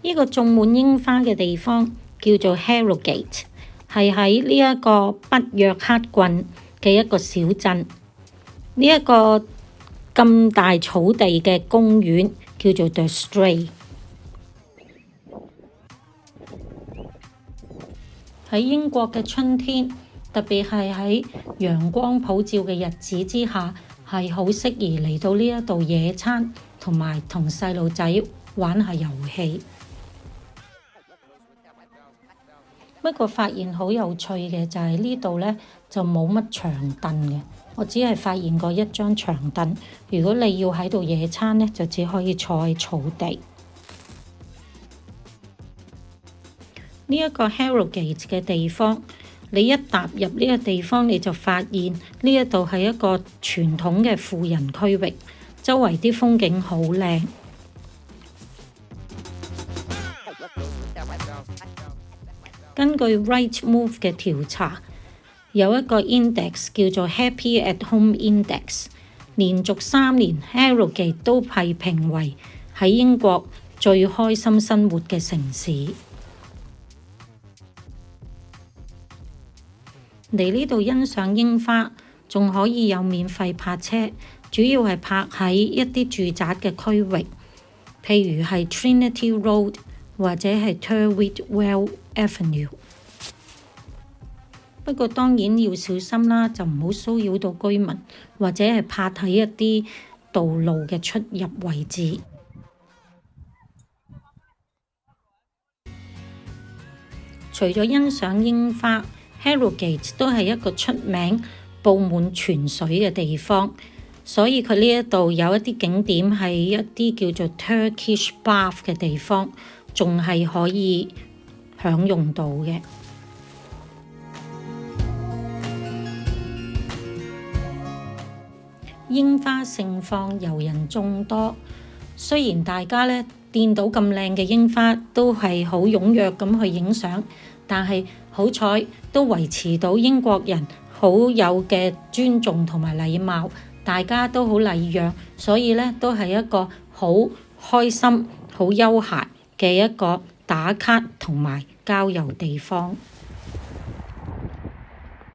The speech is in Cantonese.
呢個種滿櫻花嘅地方叫做 Harrogate， 係喺呢一個北約克郡嘅一個小鎮。呢一個咁大草地嘅公園叫做 The Stray。喺英國嘅春天，特別係喺陽光普照嘅日子之下，係好適宜嚟到呢一度野餐，同埋同細路仔玩下遊戲。不過發現好有趣嘅就係呢度呢，就冇乜長凳嘅，我只係發現過一張長凳。如果你要喺度野餐呢，就只可以坐喺草地。呢一個 Harrogate 嘅地方，你一踏入呢個地方，你就發現呢一度係一個傳統嘅富人區域，周圍啲風景好靚。根據 Rightmove 嘅調查，有一個 index 叫做 Happy at Home Index， 連續3年 Harrogate 都係評為喺英國最開心生活嘅城市。嚟呢度欣賞櫻花，仲可以有免費泊車，主要係泊喺一啲住宅嘅區域，譬如係 Trinity Road 或者係 Tyrwhitt Avenue。不過當然要小心啦，就唔好騷擾到居民，或者係泊喺一啲道路嘅出入位置。除咗欣賞櫻花，Harrogate 都係一個出名佈滿泉水嘅地方，所以佢呢一度有一啲景點係一啲叫做 Turkish Bath 嘅地方，仲係可以享用到嘅。櫻花盛放，遊人眾多。雖然大家呢見到咁靚嘅櫻花都係好踴躍咁去影相，但係好彩都維持到英國人好有嘅尊重同埋禮貌，大家都好禮讓，所以呢都係一個好開心、好悠閒嘅一個打卡同埋郊遊地方。